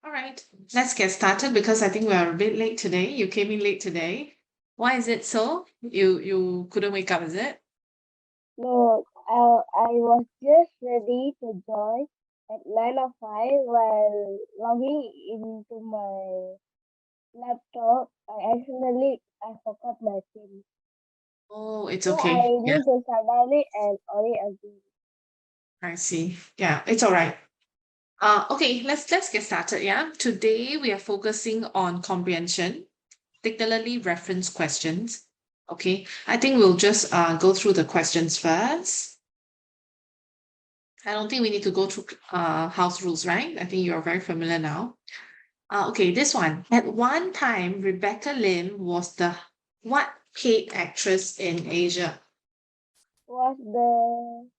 All right, let's get started because I think we are a bit late today. You came in late today. Why is it so? You couldn't wake up, is it? No, I was just ready to join at 9:05 while logging into my laptop. I forgot my PIN. Oh, it's So I okay. Yeah, need to shut down it and on it again. I see. Yeah, it's all right. Okay, let's get started. Yeah, today we are focusing on comprehension, particularly reference questions. Okay, I think we'll just go through the questions first. I don't think we need to go through house rules, right? I think you are very familiar now. Okay, this one. At one time, Rebecca Lim was the what paid actress in Asia? Was the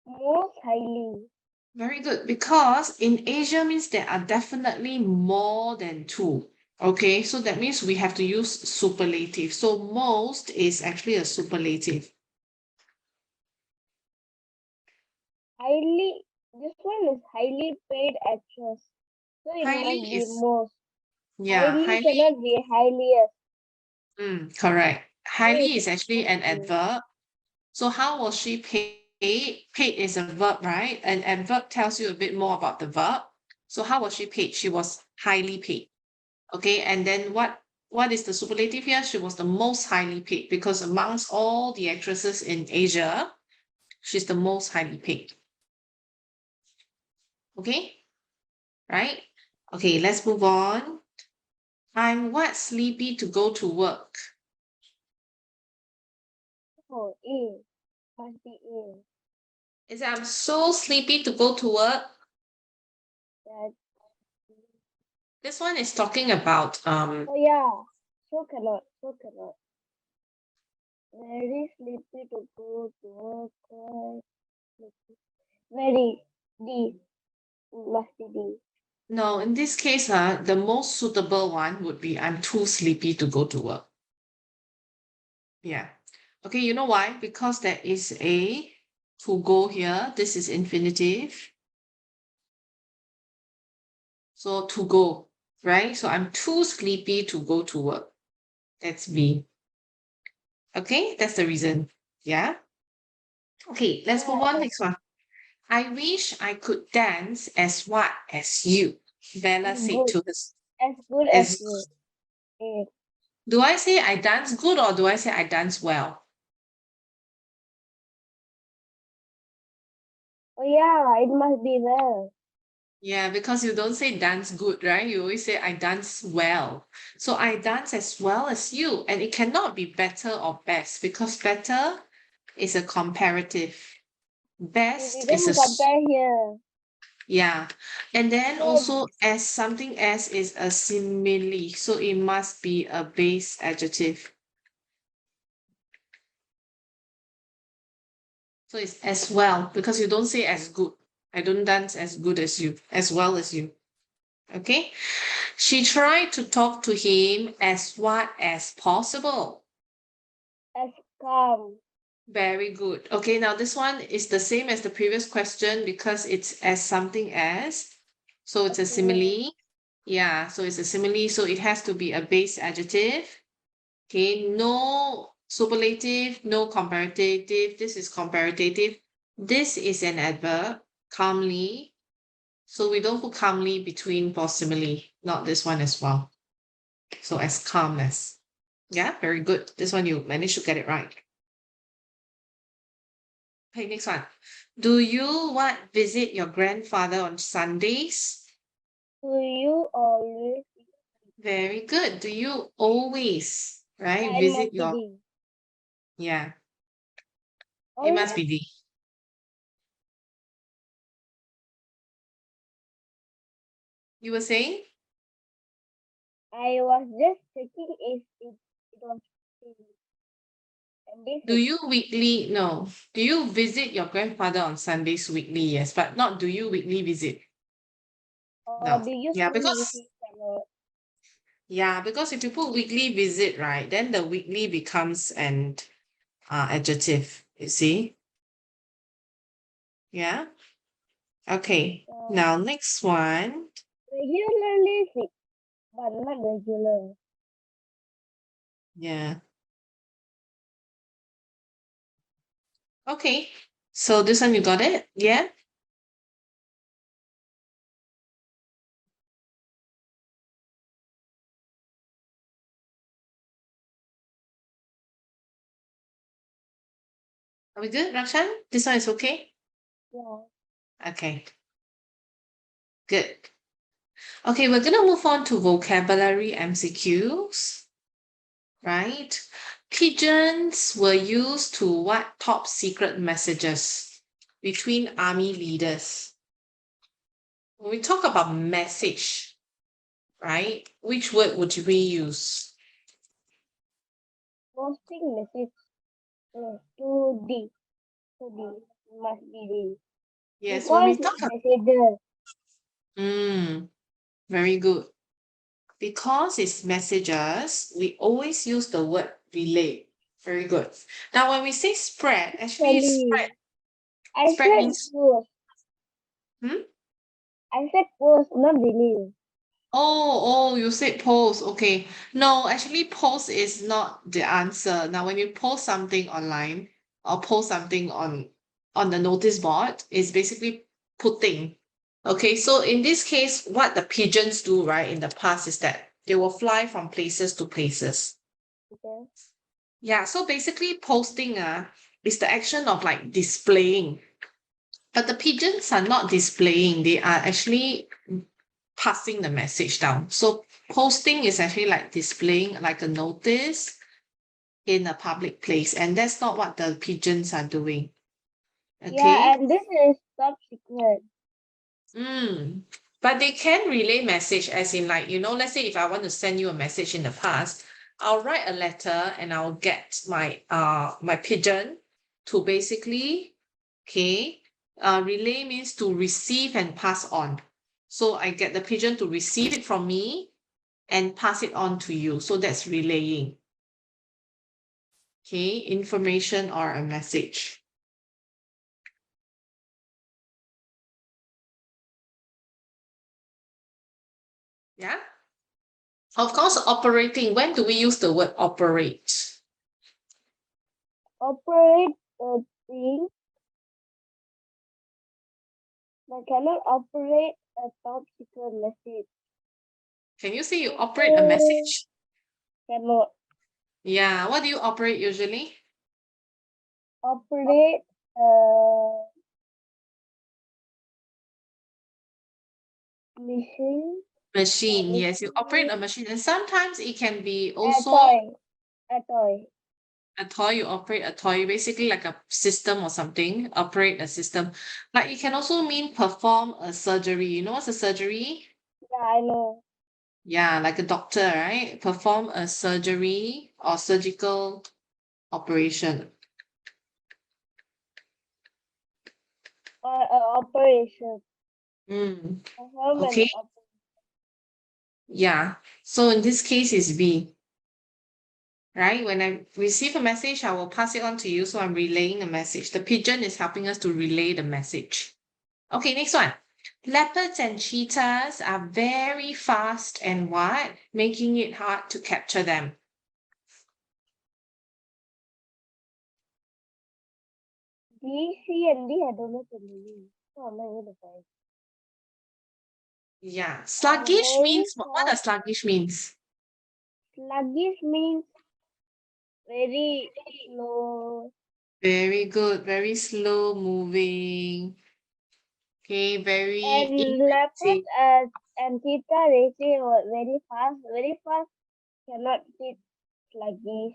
most highly. Very good, because in Asia means there are definitely more than two. Okay, so that means we have to use superlative. So most is actually a superlative. This one is highly paid actress. So it Highly must be is, most. yeah, Highly highly, cannot be highliest. correct. So Highly it is actually must an be. adverb. So how was she paid? Paid is a verb, right? An adverb tells you a bit more about the verb. So how was she paid? She was highly paid. Okay, and then what is the superlative here? She was the most highly paid because amongst all the actresses in Asia, she's the most highly paid. Okay, right? Okay, let's move on. I'm what sleepy to go to work. Oh, A. Must be A. Is I'm so sleepy to go to work. That. This one is talking about Oh yeah. So cannot. Very sleepy to go to work. Sleepy. Very D. Must be D. no, in this case, the most suitable one would be I'm too sleepy to go to work. Yeah. Okay, you know why? Because there is a to go here. This is infinitive. So to go, right? So I'm too sleepy to go to work. That's B. Okay, that's the reason. Yeah. Okay, let's move on. Yeah. Next one. I wish I could dance as what as you. Bella As said good. to us. As good as As you. A. do I say I dance good or do I say I dance well? Oh yeah. It must be well. Yeah, because you don't say dance good, right? You always say I dance well. So I dance as well as you, and it cannot be better or best because better is a comparative. We Best is didn't a compare here. yeah. And then So also as something as is a simile. So it must be a base adjective. So it's as well because you don't say as good. I don't dance as good as you, as well as you. Okay. She tried to talk to him as what as possible. as calm. Very good. Okay, now this one is the same as the previous question because it's as something as. So it's a Okay. simile. Yeah, so it's a simile. So it has to be a base adjective. Okay, no superlative, no comparative. This is comparative. This is an adverb, calmly. So we don't put calmly between for simile, not this one as well. So as calmness. Yeah, very good. This one you managed to get it right. Okay, next one. Do you what visit your grandfather on Sundays? Do you always? Very good. Do you always, right, Yeah, it visit must be your, D. yeah, it must Always. be D. You were saying? I was just checking if it was D. And this Do is. you weekly? No. Do you visit your grandfather on Sundays weekly? Yes, but not do you weekly visit? Or No. do you Yeah, still because visit cannot? if you put weekly visit, right, then the weekly becomes an adjective. You see? Yeah. Okay, now next one. Regularly sick, but not regular. Yeah. Okay, so this one you got it? Yeah? Are we good, Rakshan? This one is okay? Yeah. Okay, good. Okay, we're going to move on to vocabulary MCQs, right? Pigeons were used to what top secret messages between army leaders? When we talk about message, right? Which word would we use? Posting message to D. To D. Must be D. Yes, when we Because talk it's messenger. very good. Because it's messages, we always use the word relay. Very good. Now, when we say spread, actually Actually, I spread said means, post. hmm? I said post, not believe. Oh, you said post. Okay. No, actually, post is not the answer. Now, when you post something online or post something on the notice board, it's basically putting. Okay, so in this case, what the pigeons do, right, in the past is that they will fly from places to places. Okay. Yeah, so basically posting is the action of like displaying. But the pigeons are not displaying, they are actually passing the message down. So posting is actually like displaying like a notice in a public place, and that's not what the pigeons are doing. Okay. Yeah, and this is top secret. But they can relay message, as in like, let's say if I want to send you a message in the past, I'll write a letter and I'll get my pigeon to basically, okay, relay means to receive and pass on. So I get the pigeon to receive it from me and pass it on to you. So that's relaying. Okay, information or a message. Yeah. Of course, operating. When do we use the word operate? Operate a thing, but cannot operate a top secret message. Can you say you operate a message? Cannot Yeah. What do you operate usually? operate a machine. Machine. Yes, you operate Machine. a machine. And sometimes it can be A also toy. A toy. a toy. You operate a toy, basically like a system or something. Operate a system. Like it can also mean perform a surgery. You know what's a surgery? Yeah, I know. Yeah, like a doctor, right? Perform a surgery or surgical operation. Or operation. Mm, Perform an okay. Yeah. So in this case, it's B, right? When I receive a message, I will pass it on to you. So I'm relaying a message. The pigeon is helping us to relay the message. Okay, next one. Leopards and cheetahs are very fast and what? Making it hard to capture them. B, C, and D. I don't know the meaning. So I'm not going to find. Yeah. Sluggish Very means what fast. does sluggish means? Sluggish means very slow. Very good, very slow moving. Okay, very And leopard inactive. and cheetah, they say very fast. Very fast cannot sit sluggish.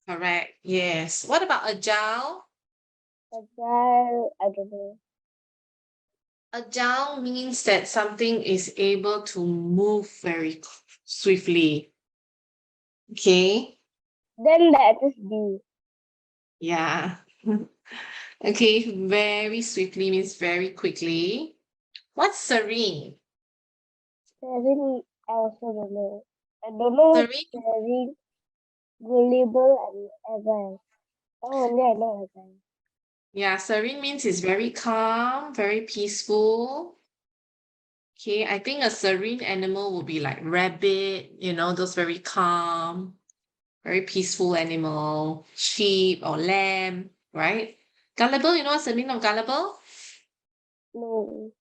Correct. Yes. What about agile? Agile, I don't know. Agile means that something is able to move very swiftly. Okay. Then that is D. Yeah. Okay. Very swiftly means very quickly. What's serene? Serene, I also don't know. I don't know what Serene. serene, gullible, and agile. Oh, only I know agile. Yeah, serene means it's very calm, very peaceful. Okay, I think a serene animal would be like rabbit, those very calm, very peaceful animal, sheep or lamb, right? Gullible, you know what's the meaning of gullible? No.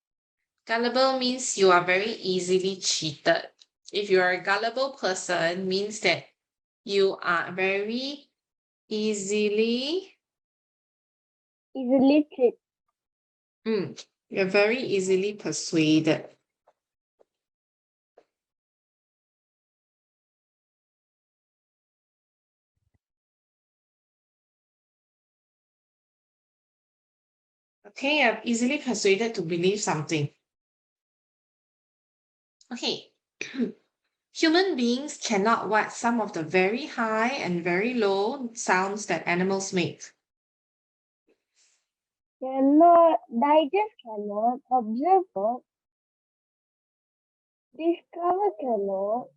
Gullible means you are very easily cheated. If you are a gullible person, means that you are very easily, Easily you're very easily persuaded. Okay, I'm easily persuaded to believe something. Okay. Human beings cannot what some of the very high and very low sounds that animals make. cannot digest, cannot observe, cannot discover, cannot.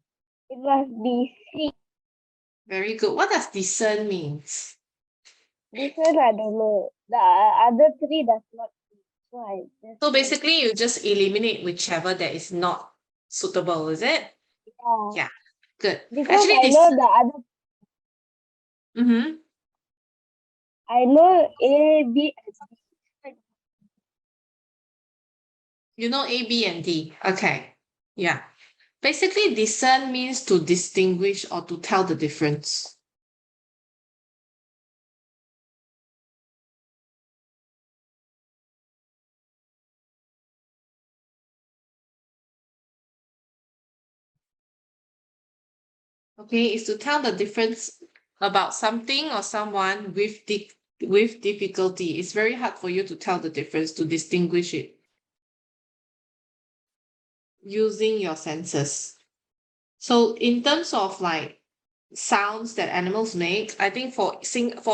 It must be see. Very good. What does discern means? This one I don't know. The other three does not see. So I just So basically, you just eliminate whichever that is not suitable, is it? yeah. Yeah, good. Because Actually, I this. know the other. Mhm. I know A, B, and D. You know A, B, and D. Okay. Yeah. Basically, discern means to distinguish or to tell the difference. Okay, is to tell the difference about something or someone with difficulty. It's very hard for you to tell the difference, to distinguish it using your senses. So in terms of like sounds that animals make, I think for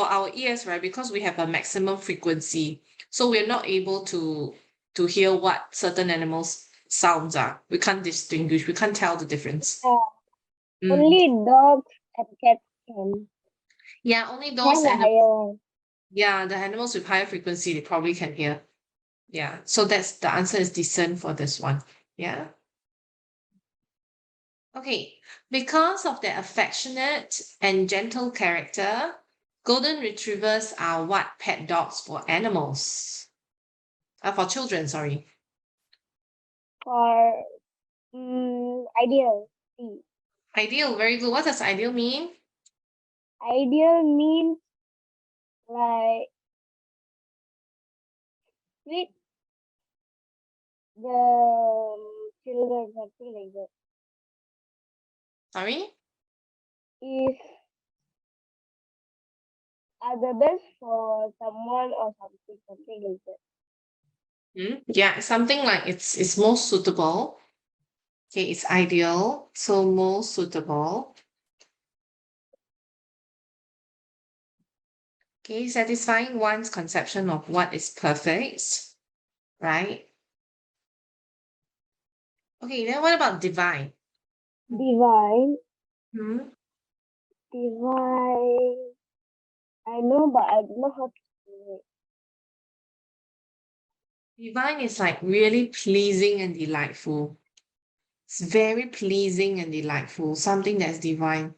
our ears, right, because we have a maximum frequency, so we're not able to hear what certain animals sounds are. We can't distinguish, we can't tell the difference. Mm. Only dogs and cats can Yeah, only have those a animals. higher one. Yeah, the animals with higher frequency, they probably can hear. Yeah. So that's the answer is discern for this one. Yeah. Okay. Because of their affectionate and gentle character, golden retrievers are what pet dogs for animals? For children, sorry. For ideal. See. Ideal, very good. What does ideal mean? Ideal means like with the children, something like that. Sorry? Is are the best for someone or something like that. Yeah, something like it's most suitable. Okay, it's ideal, so most suitable. Okay, satisfying one's conception of what is perfect, right? Okay, then what about divine? Divine, Hmm? divine. I know, but I don't know how to say it. Divine is like really pleasing and delightful. It's very pleasing and delightful, something that's divine.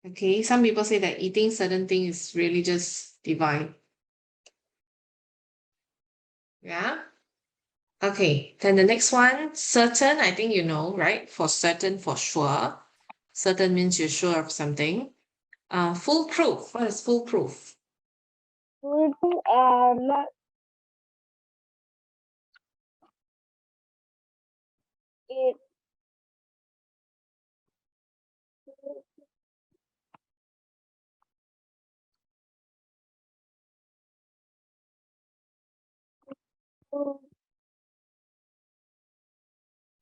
Okay, some people say that eating certain things is really just divine. Yeah. Okay, then the next one, certain, I think you know, right? For certain, for sure. Certain means you're sure of something. Foolproof. What is foolproof? People are not it.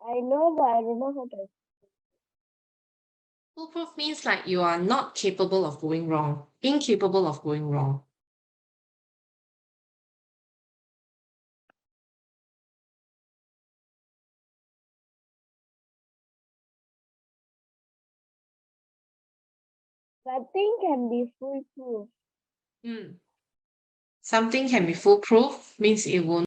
I know, but I don't know how to. Foolproof means like you are not capable of going wrong, incapable of going wrong. Nothing can be foolproof. Hmm. Something can be foolproof means it will